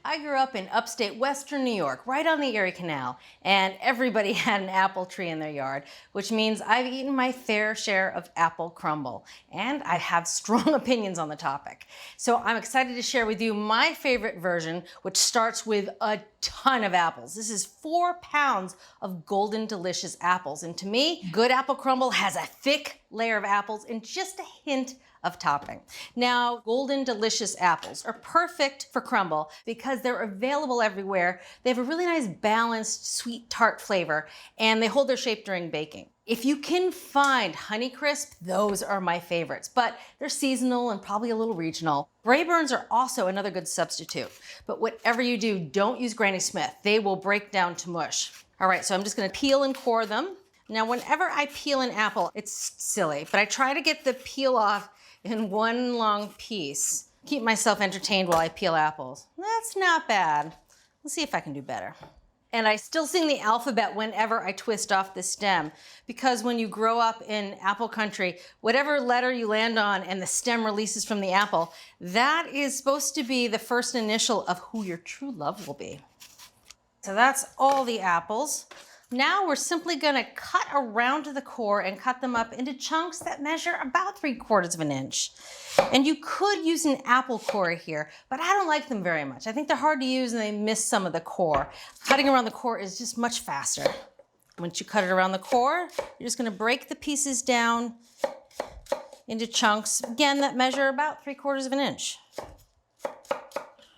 I grew up in upstate Western New York, right on the Erie Canal, and everybody had an apple tree in their yard, which means I've eaten my fair share of apple crumble, and I have strong opinions on the topic. So I'm excited to share with you my favorite version, which starts with a ton of apples. This is 4 pounds of golden delicious apples, and to me, good apple crumble has a thick layer of apples and just a hint of topping. Now, golden delicious apples are perfect for crumble because they're available everywhere. They have a really nice balanced sweet tart flavor and they hold their shape during baking. If you can find Honeycrisp, those are my favorites, but they're seasonal and probably a little regional. Brayburns are also another good substitute, but whatever you do, don't use Granny Smith. They will break down to mush. All right, so I'm just gonna peel and core them. Now, whenever I peel an apple, it's silly, but I try to get the peel off in one long piece. Keep myself entertained while I peel apples. That's not bad. Let's see if I can do better. And I still sing the alphabet whenever I twist off the stem, because when you grow up in apple country, whatever letter you land on and the stem releases from the apple, that is supposed to be the first initial of who your true love will be. So that's all the apples. Now we're simply gonna cut around to the core and cut them up into chunks that measure about 3/4 of an inch. And you could use an apple core here, but I don't like them very much. I think they're hard to use and they miss some of the core. Cutting around the core is just much faster. Once you cut it around the core, you're just gonna break the pieces down into chunks, again, that measure about 3/4 of an inch.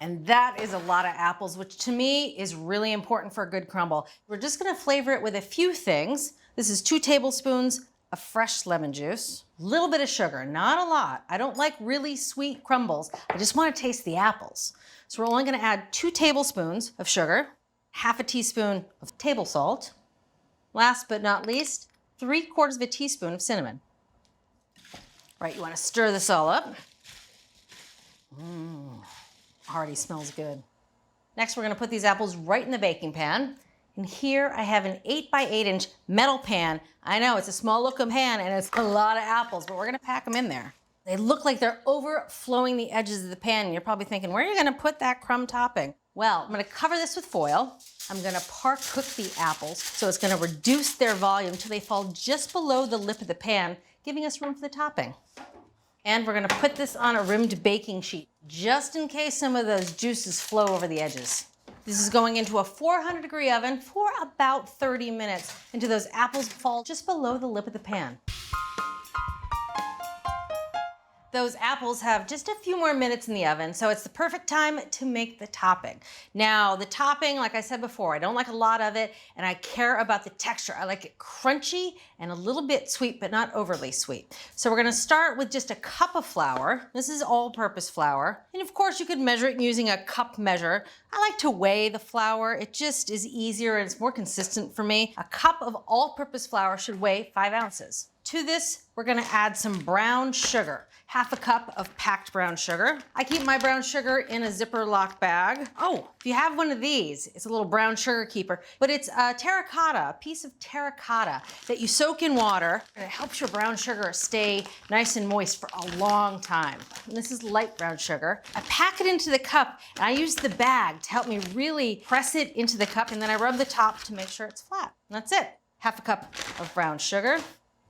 And that is a lot of apples, which to me is really important for a good crumble. We're just gonna flavor it with a few things. This is 2 tablespoons of fresh lemon juice, a little bit of sugar, not a lot. I don't like really sweet crumbles. I just wanna taste the apples. So we're only gonna add 2 tablespoons of sugar, 1/2 teaspoon of table salt. Last but not least, 3/4 of a teaspoon of cinnamon. Right, you wanna stir this all up. Already smells good. Next, we're gonna put these apples right in the baking pan. And here I have an 8x8 inch metal pan. I know it's a small looking pan and it's a lot of apples, but we're gonna pack them in there. They look like they're overflowing the edges of the pan. And you're probably thinking, where are you gonna put that crumb topping? Well, I'm gonna cover this with foil. I'm gonna par-cook the apples, so it's gonna reduce their volume till they fall just below the lip of the pan, giving us room for the topping. And we're gonna put this on a rimmed baking sheet, just in case some of those juices flow over the edges. This is going into a 400-degree oven for about 30 minutes until those apples fall just below the lip of the pan. Those apples have just a few more minutes in the oven, so it's the perfect time to make the topping. Now, the topping, like I said before, I don't like a lot of it, and I care about the texture. I like it crunchy and a little bit sweet, but not overly sweet. So we're gonna start with just a cup of flour. This is all-purpose flour. And of course, you could measure it using a cup measure. I like to weigh the flour. It just is easier and it's more consistent for me. A cup of all-purpose flour should weigh 5 ounces. To this, we're gonna add some brown sugar. 1/2 cup of packed brown sugar. I keep my brown sugar in a zipper lock bag. Oh, if you have one of these, it's a little brown sugar keeper, but it's a terracotta, a piece of terracotta that you soak in water, and it helps your brown sugar stay nice and moist for a long time. And this is light brown sugar. I pack it into the cup, and I use the bag to help me really press it into the cup, and then I rub the top to make sure it's flat. And that's it. 1/2 cup of brown sugar.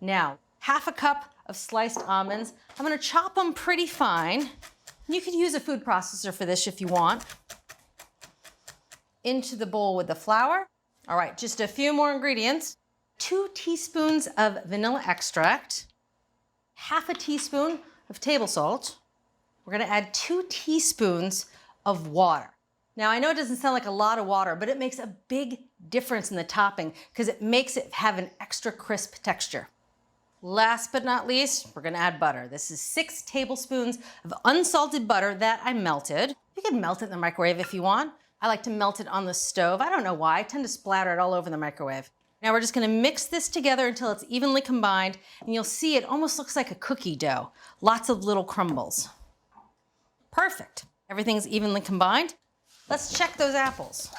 Now, 1/2 cup of sliced almonds. I'm gonna chop them pretty fine. You could use a food processor for this if you want. Into the bowl with the flour. All right, just a few more ingredients. 2 teaspoons of vanilla extract, 1/2 teaspoon of table salt. We're gonna add 2 teaspoons of water. Now, I know it doesn't sound like a lot of water, but it makes a big difference in the topping because it makes it have an extra crisp texture. Last but not least, we're gonna add butter. This is 6 tablespoons of unsalted butter that I melted. You can melt it in the microwave if you want. I like to melt it on the stove. I don't know why, I tend to splatter it all over the microwave. Now we're just gonna mix this together until it's evenly combined, and you'll see it almost looks like a cookie dough. Lots of little crumbles. Perfect, everything's evenly combined. Let's check those apples.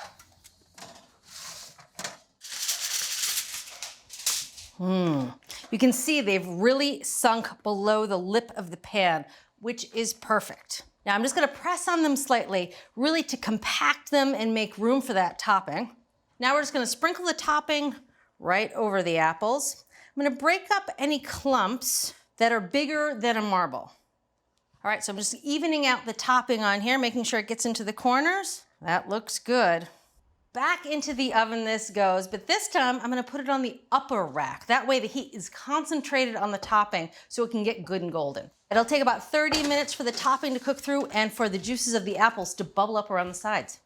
You can see they've really sunk below the lip of the pan, which is perfect. Now I'm just gonna press on them slightly, really to compact them and make room for that topping. Now we're just gonna sprinkle the topping right over the apples. I'm gonna break up any clumps that are bigger than a marble. All right, so I'm just evening out the topping on here, making sure it gets into the corners. That looks good. Back into the oven this goes, but this time I'm gonna put it on the upper rack. That way the heat is concentrated on the topping so it can get good and golden. It'll take about 30 minutes for the topping to cook through and for the juices of the apples to bubble up around the sides.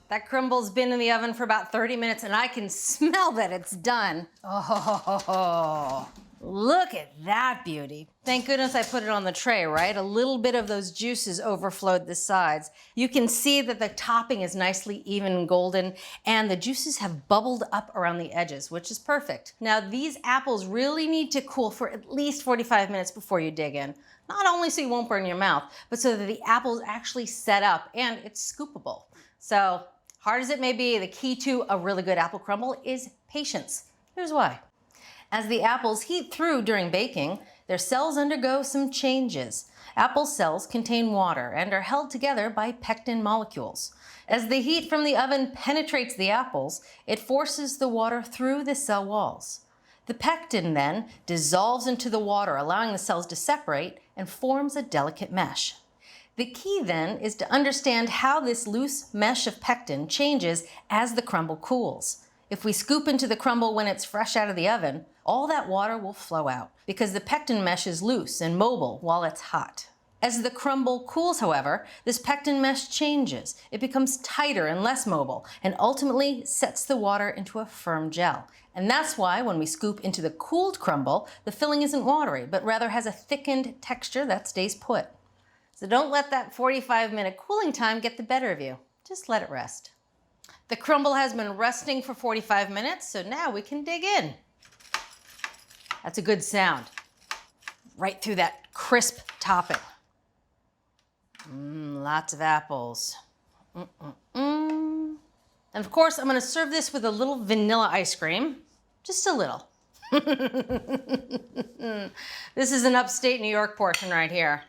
That crumble's been in the oven for about 30 minutes and I can smell that it's done. Oh, look at that beauty. Thank goodness I put it on the tray, right? A little bit of those juices overflowed the sides. You can see that the topping is nicely even and golden and the juices have bubbled up around the edges, which is perfect. Now these apples really need to cool for at least 45 minutes before you dig in. Not only so you won't burn your mouth, but so that the apples actually set up and it's scoopable. So hard as it may be, the key to a really good apple crumble is patience. Here's why. As the apples heat through during baking, their cells undergo some changes. Apple cells contain water and are held together by pectin molecules. As the heat from the oven penetrates the apples, it forces the water through the cell walls. The pectin then dissolves into the water, allowing the cells to separate and forms a delicate mesh. The key then is to understand how this loose mesh of pectin changes as the crumble cools. If we scoop into the crumble when it's fresh out of the oven, all that water will flow out because the pectin mesh is loose and mobile while it's hot. As the crumble cools, however, this pectin mesh changes. It becomes tighter and less mobile and ultimately sets the water into a firm gel. And that's why when we scoop into the cooled crumble, the filling isn't watery, but rather has a thickened texture that stays put. So don't let that 45-minute cooling time get the better of you. Just let it rest. The crumble has been resting for 45 minutes, so now we can dig in. That's a good sound. Right through that crisp topping. Lots of apples. And of course, I'm gonna serve this with a little vanilla ice cream. Just a little. This is an upstate New York portion right here.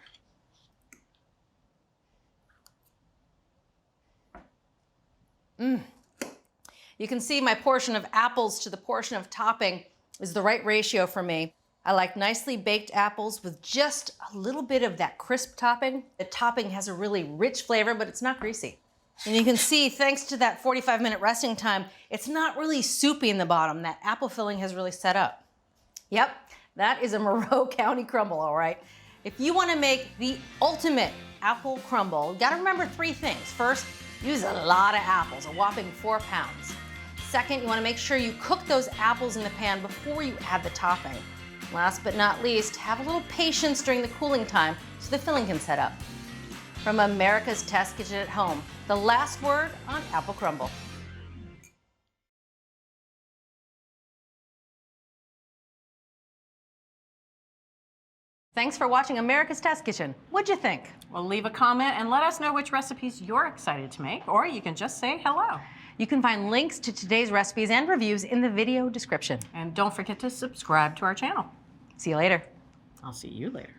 You can see my portion of apples to the portion of topping is the right ratio for me. I like nicely baked apples with just a little bit of that crisp topping. The topping has a really rich flavor, but it's not greasy. And you can see, thanks to that 45-minute resting time, it's not really soupy in the bottom. That apple filling has really set up. Yep, that is a Monroe County crumble, all right. If you want to make the ultimate apple crumble, you gotta remember 3 things. First, use a lot of apples, a whopping 4 pounds. Second, you want to make sure you cook those apples in the pan before you add the topping. Last but not least, have a little patience during the cooling time so the filling can set up. From America's Test Kitchen at Home, the last word on apple crumble. Thanks for watching America's Test Kitchen. What'd you think? Well, leave a comment and let us know which recipes you're excited to make, or you can just say hello. You can find links to today's recipes and reviews in the video description. And don't forget to subscribe to our channel. See you later. I'll see you later.